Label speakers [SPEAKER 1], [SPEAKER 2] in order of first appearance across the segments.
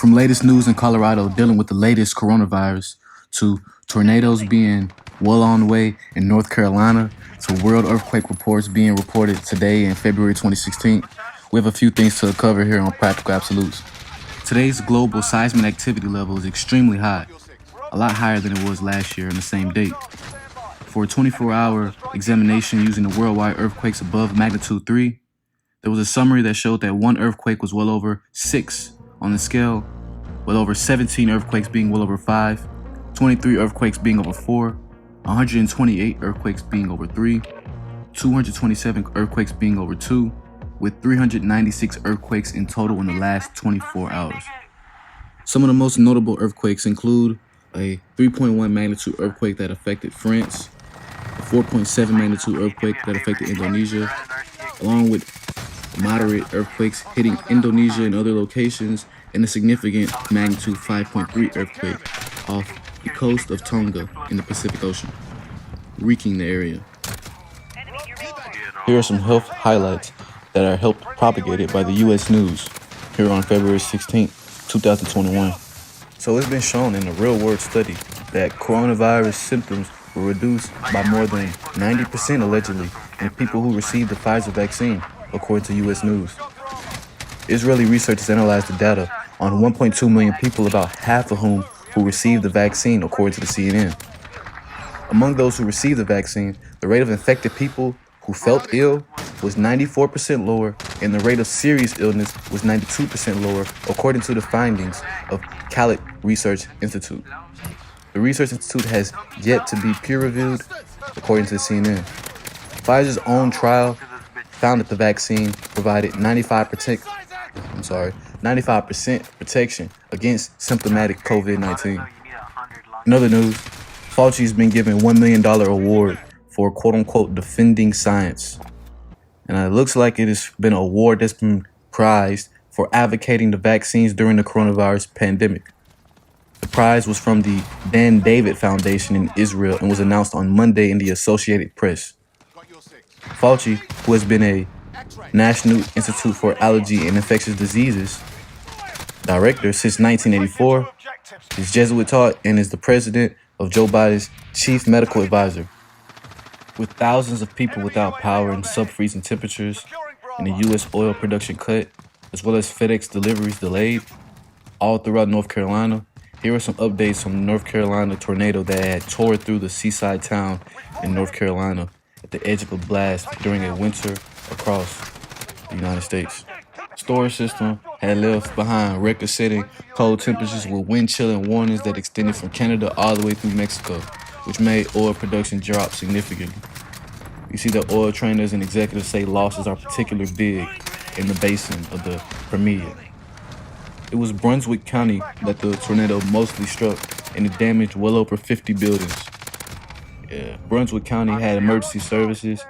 [SPEAKER 1] From latest news in Colorado dealing with the latest coronavirus, to tornadoes being well on the way in North Carolina, to world earthquake reports being reported today in February 2016, we have a few things to cover here on Practical Absolutes. Today's global seismic activity level is extremely high, a lot higher than it was last year on the same date. For a 24-hour examination using the worldwide earthquakes above magnitude 3, there was a summary that showed that one earthquake was well over 6 on the scale, with over 17 earthquakes being well over 5, 23 earthquakes being over 4, 128 earthquakes being over 3, 227 earthquakes being over 2, with 396 earthquakes in total in the last 24 hours. Some of the most notable earthquakes include a 3.1 magnitude earthquake that affected France, a 4.7 magnitude earthquake that affected Indonesia, along with moderate earthquakes hitting Indonesia and other locations, and a significant magnitude 5.3 earthquake off the coast of Tonga in the Pacific Ocean, wreaking the area. Here are some health highlights that are helped propagated by the U.S. News here on February 16, 2021. So it's been shown in a real-world study that coronavirus symptoms were reduced by more than 90% allegedly in people who received the Pfizer vaccine, according to U.S. News. Israeli researchers analyzed the data on 1.2 million people, about half of whom who received the vaccine, according to the CNN. Among those who received the vaccine, the rate of infected people who felt ill was 94% lower, and the rate of serious illness was 92% lower, according to the findings of Chiefkaleaf Research Institute. The Research Institute has yet to be peer-reviewed, according to CNN. Pfizer's own trial found that the vaccine provided 95% protection against symptomatic COVID-19. In other news, Fauci's been given $1 million award for quote-unquote defending science. And it looks like it has been an award that's been prized for advocating the vaccines during the coronavirus pandemic. The prize was from the Dan David Foundation in Israel and was announced on Monday in the Associated Press. Fauci, who has been a National Institute for Allergy and Infectious Diseases director since 1984, is Jesuit taught and is the president of Joe Biden's chief medical advisor. With thousands of people without power and sub-freezing temperatures, and the U.S. oil production cut, as well as FedEx deliveries delayed all throughout North Carolina, here are some updates on the North Carolina tornado that had tore through the seaside town in North Carolina at the edge of a blast during a winter across the United States. Storage system had left behind record-setting cold temperatures with wind chill and warnings that extended from Canada all the way through Mexico, which made oil production drop significantly. You see that oil trainers and executives say losses are particularly big in the basin of the Permian. It was Brunswick County that the tornado mostly struck, and it damaged well over 50 buildings. Brunswick County had emergency services.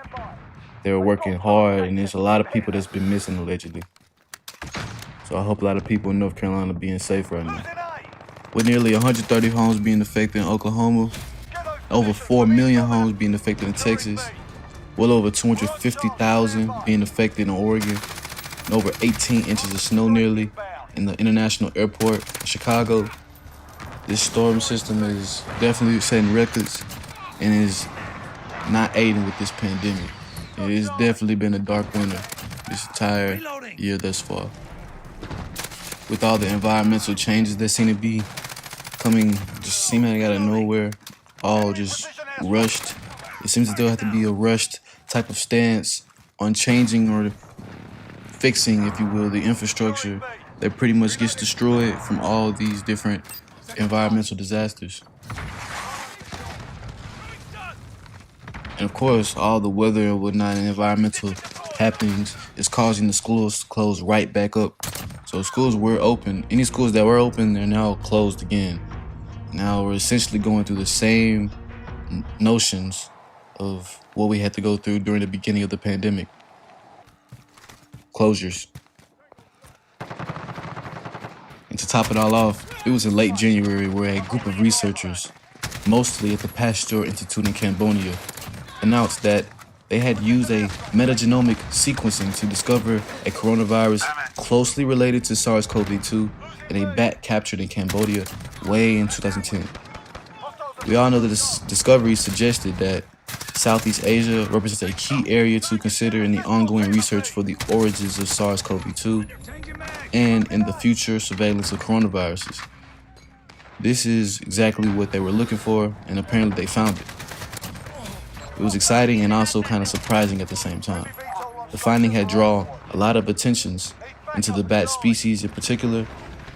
[SPEAKER 1] They were working hard, and there's a lot of people that's been missing allegedly. So I hope a lot of people in North Carolina are being safe right now. With nearly 130 homes being affected in Oklahoma, over 4 million homes being affected in Texas, well over 250,000 being affected in Oregon, and over 18 inches of snow nearly in the international airport in Chicago. This storm system is definitely setting records and is not aiding with this pandemic. It has definitely been a dark winter this entire year thus far. With all the environmental changes that seem to be coming, just seeming out of nowhere, all just rushed. It seems as though there have to be a rushed type of stance on changing or fixing, if you will, the infrastructure that pretty much gets destroyed from all these different environmental disasters. And of course, all the weather and whatnot and environmental happenings is causing the schools to close right back up. So schools were open. Any schools that were open, they're now closed again. Now we're essentially going through the same notions of what we had to go through during the beginning of the pandemic. Closures. And to top it all off, it was in late January where a group of researchers, mostly at the Pasteur Institute in Cambodia, announced that they had used a metagenomic sequencing to discover a coronavirus closely related to SARS-CoV-2 in a bat captured in Cambodia way in 2010. We all know that this discovery suggested that Southeast Asia represents a key area to consider in the ongoing research for the origins of SARS-CoV-2 and in the future surveillance of coronaviruses. This is exactly what they were looking for, and apparently they found it. It was exciting and also kind of surprising at the same time. The finding had drawn a lot of attentions into the bat species in particular,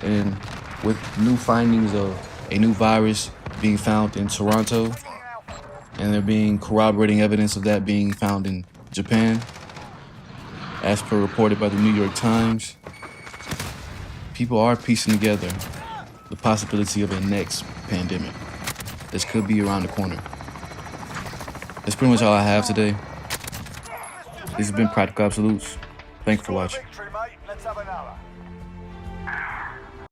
[SPEAKER 1] and with new findings of a new virus being found in Toronto, and there being corroborating evidence of that being found in Japan, as per reported by the New York Times, people are piecing together the possibility of a next pandemic. This could be around the corner. That's pretty much all I have today. This has been Practical Absolutes. Thanks for watching.